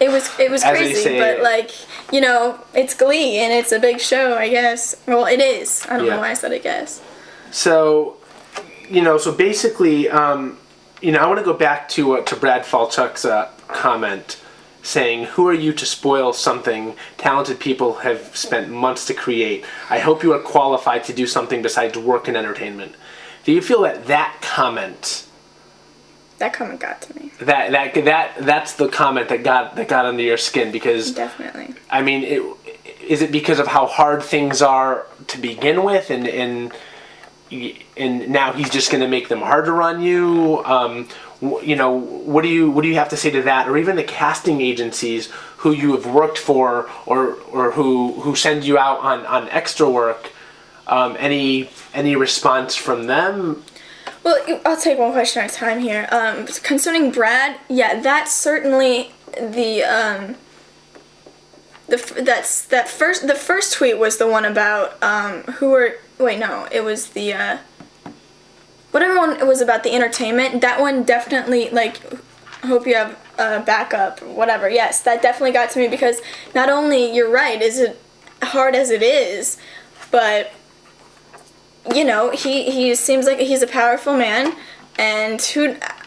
It was crazy, but like, you know, it's Glee and it's a big show, I guess. Well, it is. I don't know why I said I guess. So, you know, so basically, you know, I want to go back to Brad Falchuk's comment saying, "Who are you to spoil something talented people have spent months to create? I hope you are qualified to do something besides work in entertainment." Do you feel that comment? That comment got to me. That's the comment that got under your skin because definitely. I mean, is it because of how hard things are to begin with, and now he's just going to make them harder on you? You know, what do you have to say to that, or even the casting agencies who you have worked for, or who send you out on extra work? Any response from them? Well, I'll take one question at a time here. Concerning Brad, yeah, that's certainly the first tweet was the one about it was the whatever one it was about the entertainment. That one definitely, like, hope you have backup, whatever. Yes, that definitely got to me because not only, you're right, is it hard as it is, but you know, he seems like he's a powerful man, and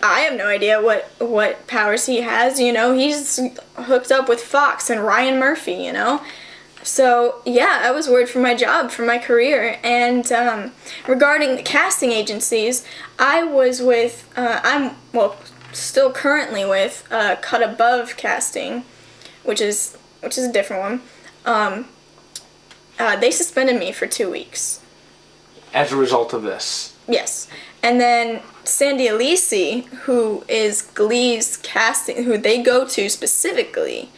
I have no idea what powers he has. You know, he's hooked up with Fox and Ryan Murphy. You know, so yeah, I was worried for my job, for my career. And regarding the casting agencies, I was with still currently with Cut Above Casting, which is a different one. They suspended me for 2 weeks. As a result of this? Yes. And then Sandy Alisi, who is Glee's casting, who they go to specifically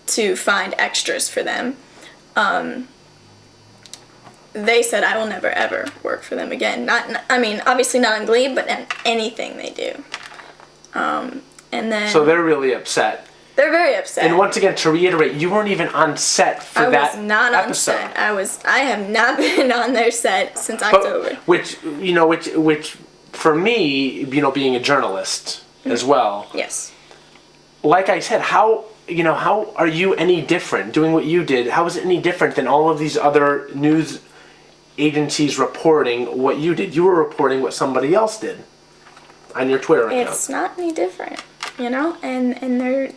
to find extras for them, they said I will never ever work for them again. I mean, obviously not in Glee, but in anything they do. And then... So they're really upset. They're very upset. And once again, to reiterate, you weren't even on set for that episode. I was not on set. I have not been on their set since October. Which for me, you know, being a journalist as well. Yes. Like I said, how are you any different doing what you did? How is it any different than all of these other news agencies reporting what you did? You were reporting what somebody else did on your Twitter account. It's not any different. You know, and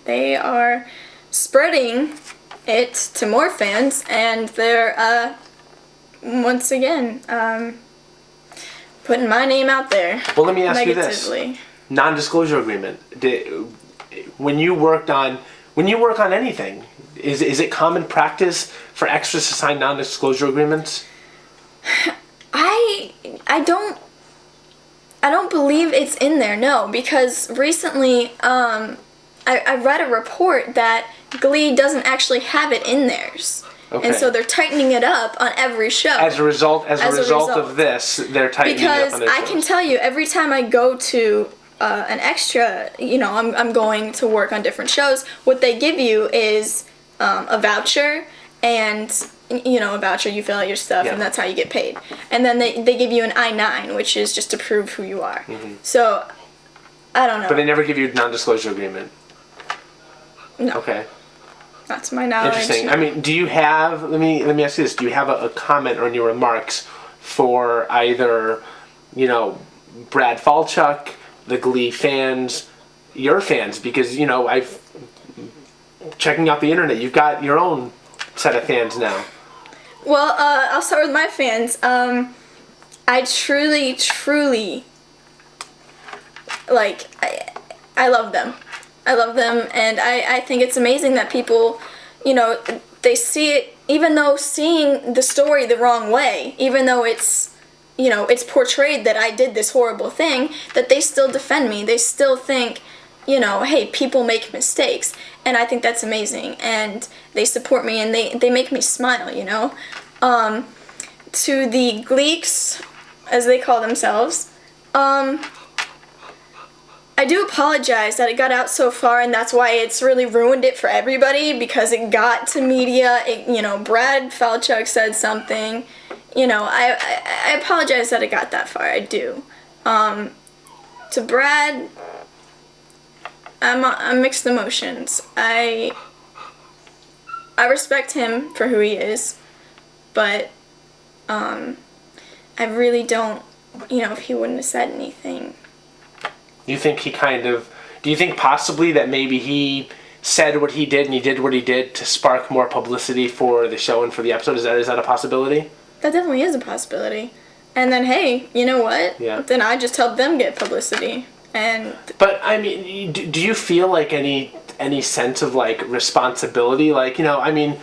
they are spreading it to more fans, and they're once again putting my name out there. Well, let me ask you this: non-disclosure agreement. When you work on anything, is it common practice for extras to sign non-disclosure agreements? I don't believe it's in there, no, because recently I read a report that Glee doesn't actually have it in theirs. Okay. And so they're tightening it up on every show. As a result of this, they're tightening it up on their shows. Because I can tell you, every time I go to an extra, you know, I'm going to work on different shows, what they give you is a voucher, and you know, a voucher, you fill out your stuff, and that's how you get paid. And then they give you an I-9, which is just to prove who you are. Mm-hmm. So, I don't know. But they never give you a non-disclosure agreement? No. Okay. That's my knowledge. Interesting. I mean, do you have, let me ask you this, do you have a comment on your remarks for either, you know, Brad Falchuk, the Glee fans, your fans? Because, you know, checking out the internet, you've got your own set of fans now. Well, I'll start with my fans. I truly, like, I love them. I love them, and I think it's amazing that people, you know, they see it, even though seeing the story the wrong way, even though it's, you know, it's portrayed that I did this horrible thing, that they still defend me. They still think, you know, hey, people make mistakes, and I think that's amazing, and they support me, and they make me smile, you know. To the Gleeks, as they call themselves, I do apologize that it got out so far, and that's why it's really ruined it for everybody, because it got to media. You know, Brad Falchuk said something. You know, I apologize that it got that far. I do. To Brad, I'm mixed emotions. I respect him for who he is, but I really don't. If he wouldn't have said anything. Do you think possibly that maybe he said what he did and he did what he did to spark more publicity for the show and for the episode? Is that a possibility? That definitely is a possibility. And then, hey, you know what? Yeah. Then I just helped them get publicity. But I mean, do you feel like any sense of like responsibility? Like, I mean,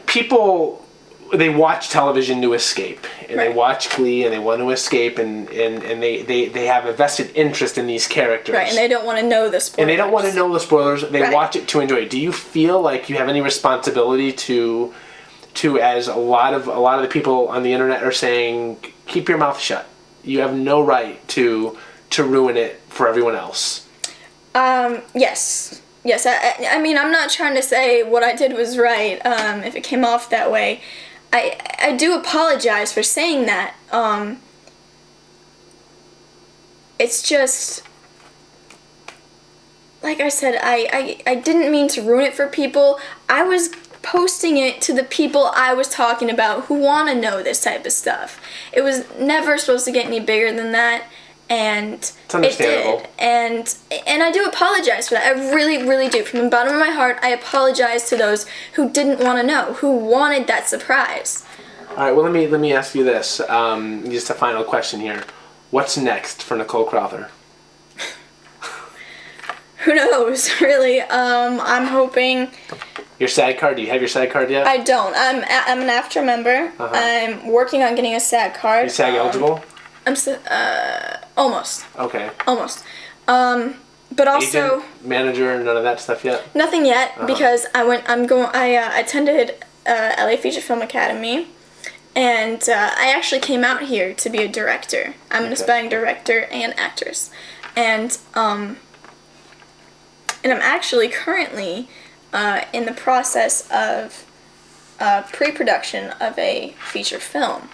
people, they watch television to escape, and Right. they watch Glee and they want to escape, and they have a vested interest in these characters. Right, and they don't want to know the spoilers. And they don't want to know the spoilers. They Right. watch it to enjoy it. Do you feel like you have any responsibility to as a lot of the people on the internet are saying, keep your mouth shut. You have no right to ruin it for everyone else. Yes. Yes, I mean, I'm not trying to say what I did was right, if it came off that way. I do apologize for saying that. It's just, like I said, I didn't mean to ruin it for people. I was posting it to the people I was talking about who want to know this type of stuff. It was never supposed to get any bigger than that, and it's understandable. It did. And I do apologize for that. I really, really do. From the bottom of my heart, I apologize to those who didn't want to know, who wanted that surprise. All right. Well, let me ask you this. Just a final question here. What's next for Nicole Crowther? Who knows, really? I'm hoping. Your SAG card? Do you have your SAG card yet? I don't. I'm an AFTRA member. Uh-huh. I'm working on getting a SAG card. You SAG eligible? I'm almost. Okay. Almost. But also Agent, manager, none of that stuff yet? nothing yet, because I attended LA Feature Film Academy, and I actually came out here to be a director. I'm an aspiring director and actress, and I'm actually currently in the process of pre-production of a feature film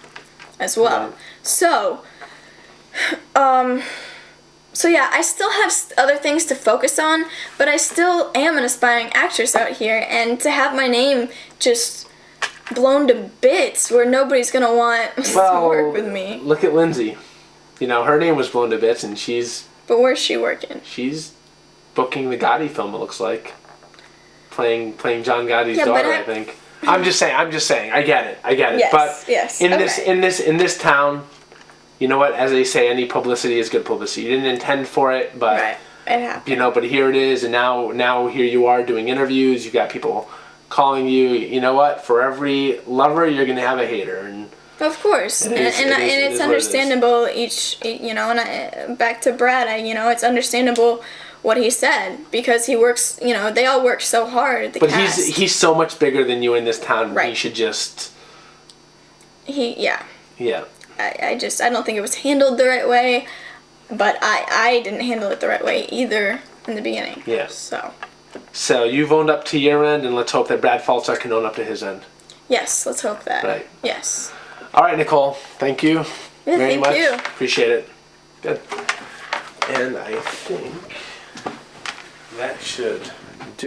as well. Right. So yeah, I still have other things to focus on, but I still am an aspiring actress out here, and to have my name just blown to bits where nobody's gonna want to work with me. Look at Lindsay. Her name was blown to bits, and But where's she working? she's booking the Gotti film. It looks like playing John Gotti's daughter. I think. I'm just saying. I get it. Yes, But yes, in okay. this town, you know what? As they say, any publicity is good publicity. You didn't intend for it, but Right, it happened. But here it is, and now here you are doing interviews. You got people calling you. You know what? For every lover, you're gonna have a hater, and Of course, It and is what it it's is. understandable. Back to Brad, it's understandable what he said, because he works. They all work so hard. The but cast. he's so much bigger than you in this town. Right. He should just Yeah. I I don't think it was handled the right way, but I didn't handle it the right way either in the beginning. Yeah. So you've owned up to your end, and let's hope that Brad Falzer can own up to his end. yes, let's hope that. Right. Yes. All right, Nicole. Thank you Yeah, very thank much. you. Appreciate it. Good. And I think that should do